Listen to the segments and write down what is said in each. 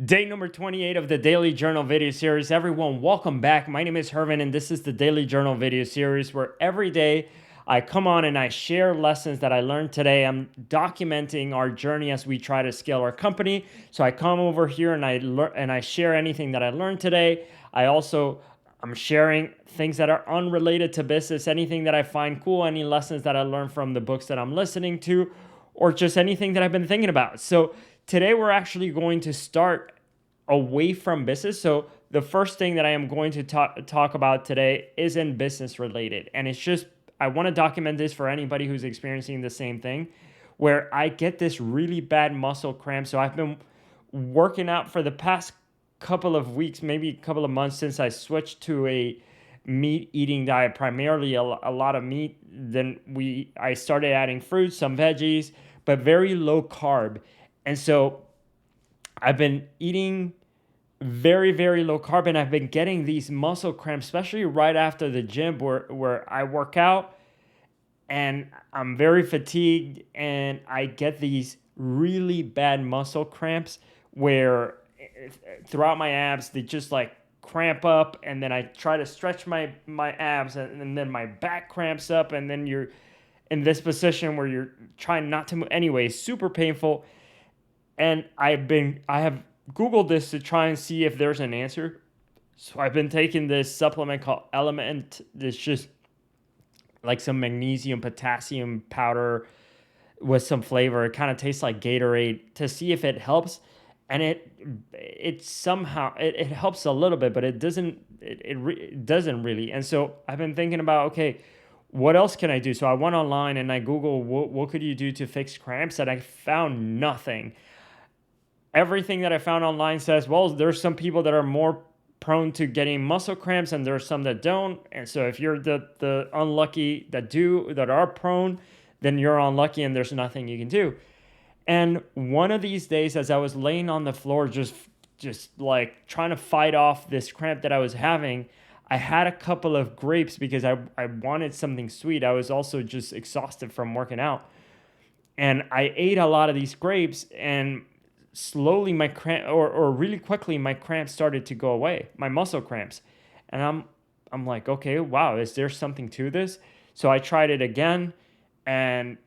Day number 28 of the Daily Journal video series. Everyone, welcome back. My name is Herman, and this is the Daily Journal video series where every day I come on and I share lessons that I learned today. I'm documenting our journey as we try to scale our company. So I come over here and I share anything that I learned today. I'm sharing things that are unrelated to business, anything that I find cool, any lessons that I learned from the books that I'm listening to, or just anything that I've been thinking about. So today we're actually going to start away from business. So the first thing that I am going to talk about today isn't business related. And it's just, I want to document this for anybody who's experiencing the same thing, where I get this really bad muscle cramp. So I've been working out for the past couple of weeks, maybe a couple of months since I switched to a meat eating diet, primarily a lot of meat. Then I started adding fruits, some veggies, but very low carb. And so I've been eating very, very low carb, and I've been getting these muscle cramps, especially right after the gym where I work out and I'm very fatigued and I get these really bad muscle cramps where throughout my abs, they just like cramp up, and then I try to stretch my abs, and then my back cramps up, and then you're in this position where you're trying not to move. Anyway, super painful. And I have Googled this to try and see if there's an answer. So I've been taking this supplement called Element. It's just like some magnesium, potassium powder with some flavor. It kind of tastes like Gatorade, to see if it helps. And it somehow it helps a little bit, but it doesn't really. And so I've been thinking about, okay, what else can I do? So I went online and I Googled what could you do to fix cramps, and I found nothing. Everything that I found online says, well, there's some people that are more prone to getting muscle cramps and there's some that don't. And so if you're the unlucky that are prone, then you're unlucky and there's nothing you can do. And one of these days, as I was laying on the floor, just like trying to fight off this cramp that I was having, I had a couple of grapes because I wanted something sweet. I was also just exhausted from working out. And I ate a lot of these grapes, and slowly my cramp, or really quickly, my cramps started to go away, my muscle cramps. And I'm like, okay, wow, is there something to this? So I tried it again, and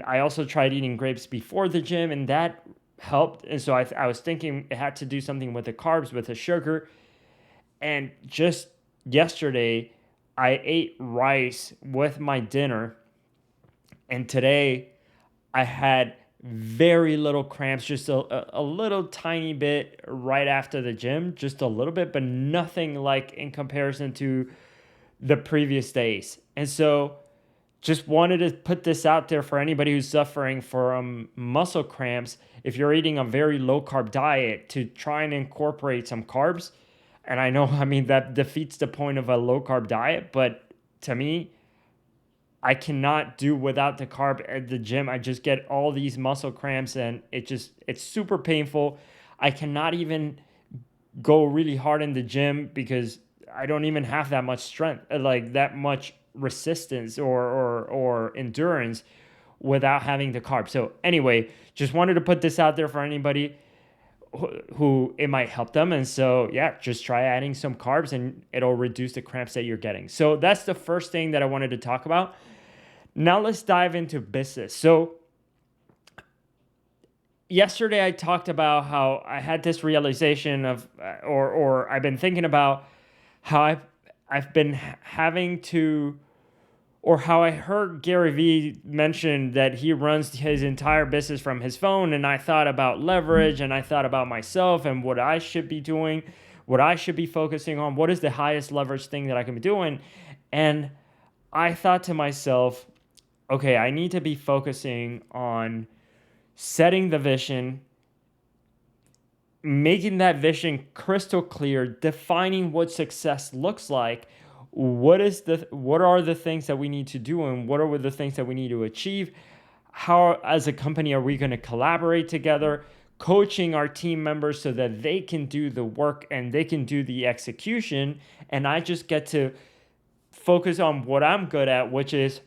I also tried eating grapes before the gym, and that helped. And so I was thinking it had to do something with the carbs, with the sugar. And just yesterday, I ate rice with my dinner, and today I had very little cramps, just a little tiny bit right after the gym, just a little bit, but nothing like in comparison to the previous days. And so just wanted to put this out there for anybody who's suffering from muscle cramps. If you're eating a very low carb diet, to try and incorporate some carbs. And I know, I mean, that defeats the point of a low carb diet, but to me, I cannot do without the carb at the gym. I just get all these muscle cramps, and it's super painful. I cannot even go really hard in the gym because I don't even have that much strength, like that much resistance or endurance without having the carb. So anyway, just wanted to put this out there for anybody who it might help them. And so, yeah, just try adding some carbs and it'll reduce the cramps that you're getting. So that's the first thing that I wanted to talk about. Now let's dive into business. So yesterday I talked about how I had this realization of, or I've been thinking about how I've been having to, or how I heard Gary Vee mention that he runs his entire business from his phone. And I thought about leverage, and I thought about myself and what I should be doing, what I should be focusing on, what is the highest leverage thing that I can be doing. And I thought to myself, okay, I need to be focusing on setting the vision, making that vision crystal clear, defining what success looks like. What are the things that we need to do, and what are the things that we need to achieve? How, as a company, are we going to collaborate together, coaching our team members so that they can do the work and they can do the execution, and I just get to focus on what I'm good at, which is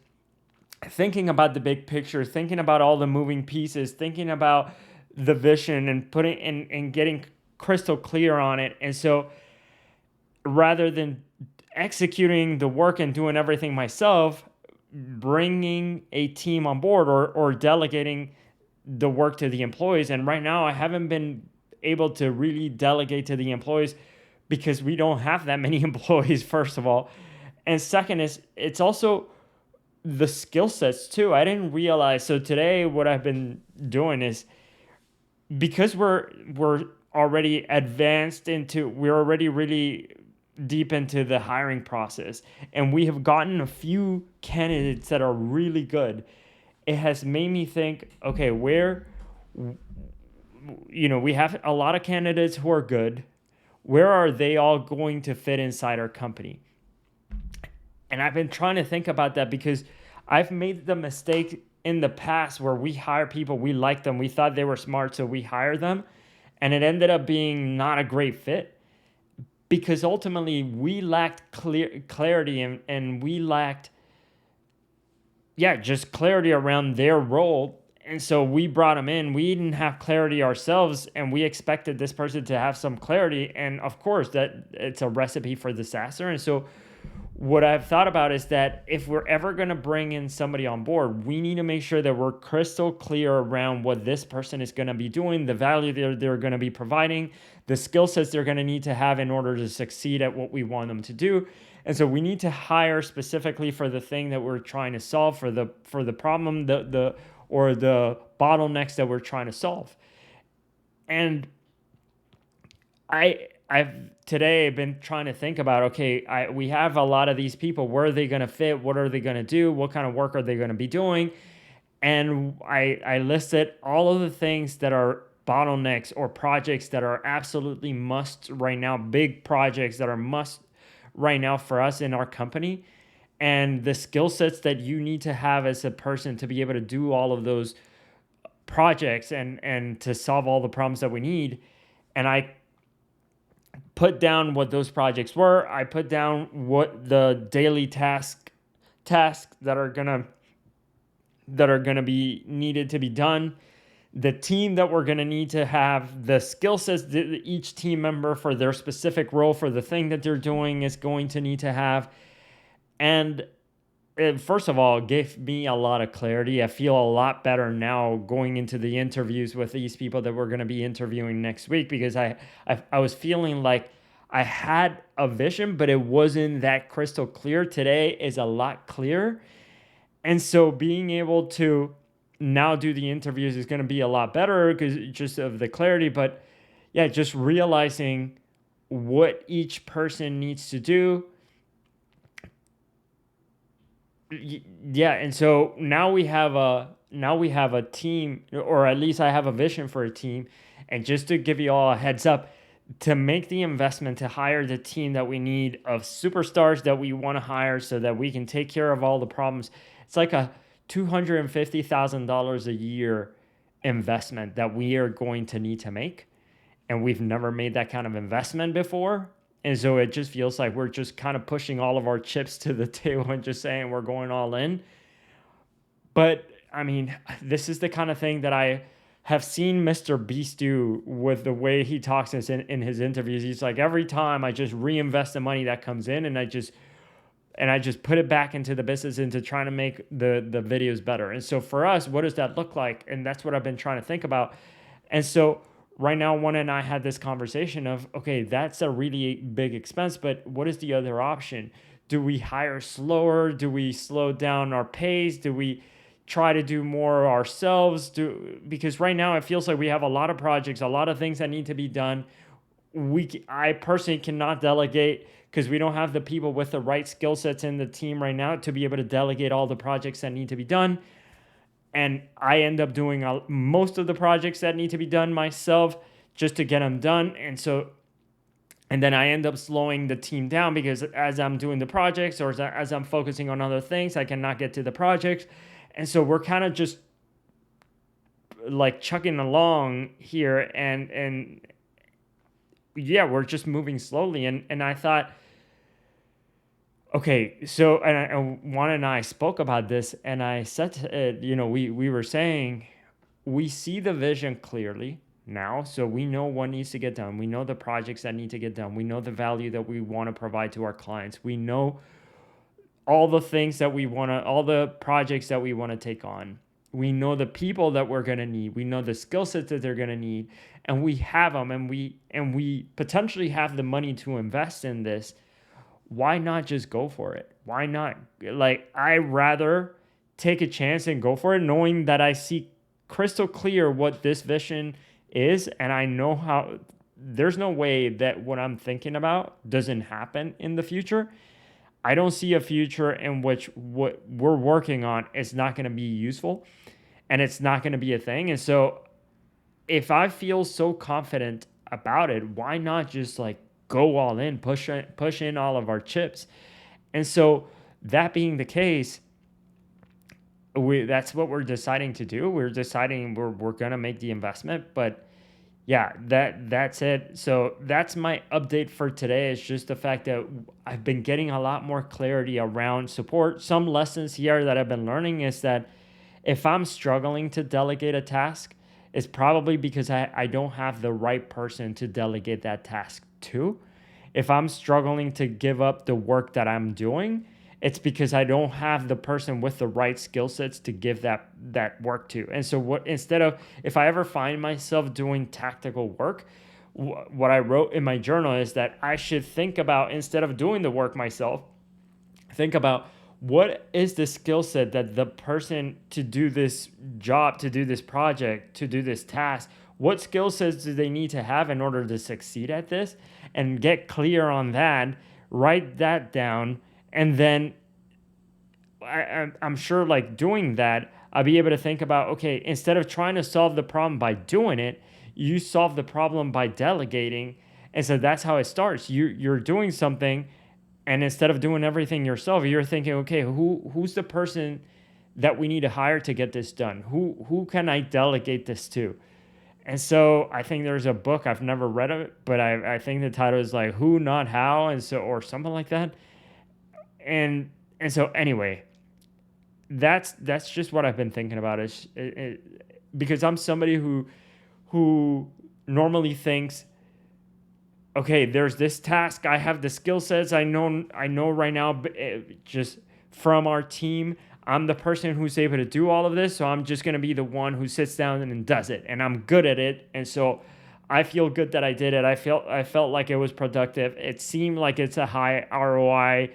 thinking about the big picture, thinking about all the moving pieces, thinking about the vision, and putting and getting crystal clear on it. And so rather than executing the work and doing everything myself, bringing a team on board, or delegating the work to the employees. And right now I haven't been able to really delegate to the employees because we don't have that many employees, first of all. And second is, it's also the skill sets too. I didn't realize. So today what I've been doing is, because we're already advanced into, we're already really deep into the hiring process, and we have gotten a few candidates that are really good. It has made me think, okay, we have a lot of candidates who are good. Where are they all going to fit inside our company? And I've been trying to think about that because I've made the mistake in the past where we hire people, we like them, we thought they were smart, so we hire them, and it ended up being not a great fit because ultimately we lacked clarity, and we lacked, just clarity around their role. And so we brought them in. We didn't have clarity ourselves, and we expected this person to have some clarity. And of course, that it's a recipe for disaster. And so what I've thought about is that if we're ever going to bring in somebody on board, we need to make sure that we're crystal clear around what this person is going to be doing, the value they're going to be providing, the skill sets they're going to need to have in order to succeed at what we want them to do. And so we need to hire specifically for the thing that we're trying to solve, for the problem, or the bottlenecks that we're trying to solve. And I've today been trying to think about, okay, we have a lot of these people. Where are they going to fit? What are they going to do? What kind of work are they going to be doing? And I listed all of the things that are bottlenecks or projects that are absolutely must right now, big projects that are must right now for us in our company, and the skill sets that you need to have as a person to be able to do all of those projects and to solve all the problems that we need. And I put down what those projects were. I put down what the daily tasks that are gonna be needed to be done, the team that we're gonna need to have, the skill sets that each team member for their specific role for the thing that they're doing is going to need to have. And it, first of all, gave me a lot of clarity. I feel a lot better now going into the interviews with these people that we're going to be interviewing next week, because I was feeling like I had a vision, but it wasn't that crystal clear. Today is a lot clearer. And so being able to now do the interviews is going to be a lot better because just of the clarity. But yeah, just realizing what each person needs to do. Yeah, and so now we have a team, or at least I have a vision for a team. And just to give you all a heads up, to make the investment to hire the team that we need of superstars that we want to hire so that we can take care of all the problems, it's like a $250,000 a year investment that we are going to need to make. And we've never made that kind of investment before. And so it just feels like we're just kind of pushing all of our chips to the table and just saying we're going all in. But I mean, this is the kind of thing that I have seen Mr. Beast do with the way he talks in his interviews. He's like, every time I just reinvest the money that comes in, and I just put it back into the business, into trying to make the videos better. And so for us, what does that look like? And that's what I've been trying to think about. And so right now, Juan and I had this conversation of, okay, that's a really big expense, but what is the other option? Do we hire slower? Do we slow down our pace? Do we try to do more ourselves? Because right now it feels like we have a lot of projects, a lot of things that need to be done. I personally cannot delegate because we don't have the people with the right skill sets in the team right now to be able to delegate all the projects that need to be done. And I end up doing most of the projects that need to be done myself just to get them done. And then I end up slowing the team down because as I'm doing the projects, or as I'm focusing on other things, I cannot get to the projects. And so we're kind of just like chugging along here, and yeah, we're just moving slowly. And I thought, okay, so, and Juan and I spoke about this, and I said, we were saying, we see the vision clearly. now. So we know what needs to get done. We know the projects that need to get done. We know the value that we want to provide to our clients. We know all the things that we want to, all the projects that we want to take on. We know the people that we're going to need. We know the skill sets that they're going to need, and we have them, and we potentially have the money to invest in this. Why not just go for it? Why not? Like, I rather take a chance and go for it, knowing that I see crystal clear what this vision is, and I know how. There's no way that what I'm thinking about doesn't happen in the future. I don't see a future in which what we're working on is not going to be useful and it's not going to be a thing. And so if I feel so confident about it, why not just like go all in, push in all of our chips? And so that being the case, that's what we're deciding to do. We're deciding we're going to make the investment, but yeah, that's it. So that's my update for today. It's just the fact that I've been getting a lot more clarity around support. Some lessons here that I've been learning is that if I'm struggling to delegate a task, it's probably because I don't have the right person to delegate that task to. If I'm struggling to give up the work that I'm doing, it's because I don't have the person with the right skill sets to give that work to. And so instead of, if I ever find myself doing tactical work, what I wrote in my journal is that I should think about, instead of doing the work myself, think about what is the skill set that the person to do this job, to do this project, to do this task, what skill sets do they need to have in order to succeed at this, and get clear on that, write that down. And then I'm sure like doing that, I'll be able to think about, okay, instead of trying to solve the problem by doing it, you solve the problem by delegating. And so that's how it starts. You're doing something, and instead of doing everything yourself, you're thinking, okay, who's the person that we need to hire to get this done? Who can I delegate this to? And so I think there's a book, I've never read it, but I think the title is like Who, Not How, and so, or something like that. And so anyway, that's just what I've been thinking about, is because I'm somebody who normally thinks, okay, there's this task, I have the skill sets, I know right now, just from our team, I'm the person who's able to do all of this, so I'm just going to be the one who sits down and does it, and I'm good at it. And so I feel good that I did it. I felt like it was productive. It seemed like it's a high ROI.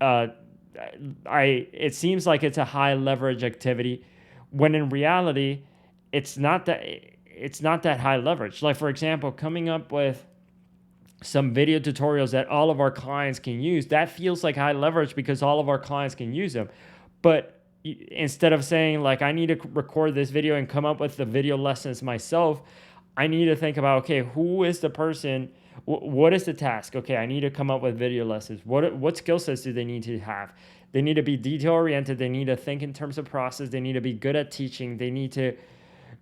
It seems like it's a high leverage activity, when in reality, it's not that high leverage. Like, for example, coming up with some video tutorials that all of our clients can use, that feels like high leverage because all of our clients can use them. But instead of saying like, I need to record this video and come up with the video lessons myself, I need to think about, okay, who is the person? What is the task? Okay, I need to come up with video lessons. What skill sets do they need to have? They need to be detail oriented. They need to think in terms of process. They need to be good at teaching. They need to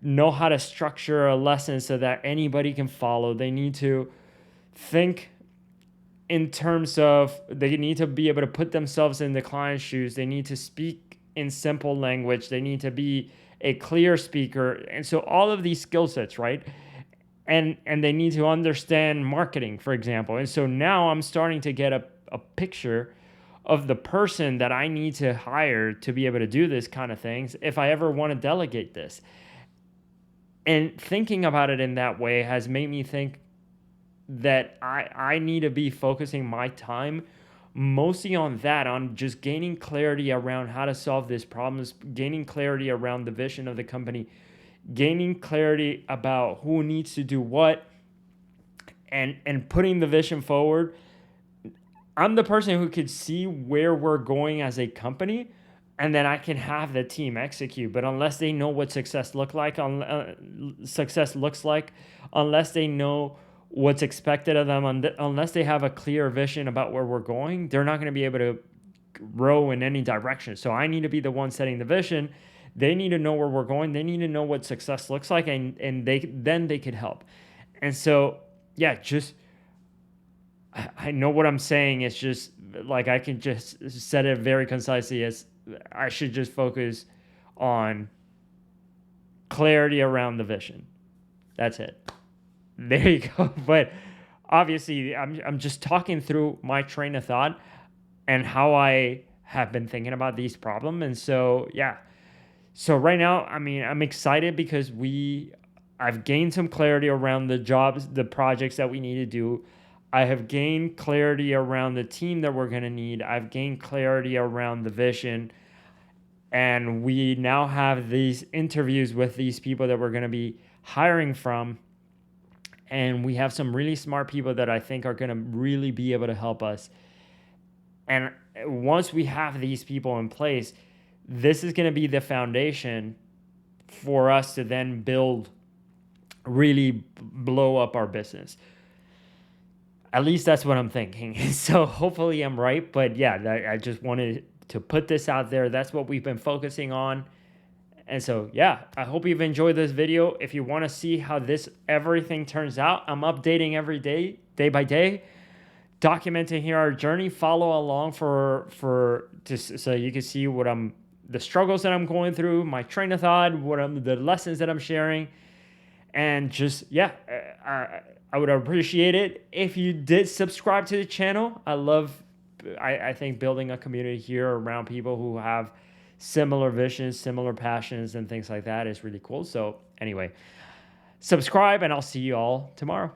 know how to structure a lesson so that anybody can follow. They need to think in terms of, they need to be able to put themselves in the client's shoes. They need to speak in simple language. They need to be a clear speaker. And so all of these skill sets, right? And they need to understand marketing, for example. And so now I'm starting to get a picture of the person that I need to hire to be able to do this kind of things if I ever want to delegate this. And thinking about it in that way has made me think that I need to be focusing my time mostly on that, on just gaining clarity around how to solve these problems, gaining clarity around the vision of the company, gaining clarity about who needs to do what, and putting the vision forward. I'm the person who could see where we're going as a company, and then I can have the team execute. But unless they know what success looks like, unless they know what's expected of them, unless they have a clear vision about where we're going, they're not going to be able to row in any direction. So I need to be the one setting the vision. They need to know where we're going. They need to know what success looks like, and they could help. And so, yeah, just, I know what I'm saying. It's just like, I can just set it very concisely as I should just focus on clarity around the vision. That's it. There you go. But obviously, I'm just talking through my train of thought and how I have been thinking about these problems. And so, yeah. So right now, I mean, I'm excited because I've gained some clarity around the jobs, the projects that we need to do. I have gained clarity around the team that we're going to need. I've gained clarity around the vision. And we now have these interviews with these people that we're going to be hiring from. And we have some really smart people that I think are going to really be able to help us. And once we have these people in place, this is going to be the foundation for us to then really blow up our business. At least that's what I'm thinking. So hopefully I'm right. But yeah, I just wanted to put this out there. That's what we've been focusing on. And so, yeah, I hope you've enjoyed this video. If you want to see how everything turns out, I'm updating every day, day by day, documenting here our journey. Follow along so you can see the struggles that I'm going through, my train of thought, the lessons that I'm sharing, and just I would appreciate it if you did subscribe to the channel. I think building a community here around people who have similar visions, similar passions, and things like that is really cool. So anyway, subscribe, and I'll see you all tomorrow.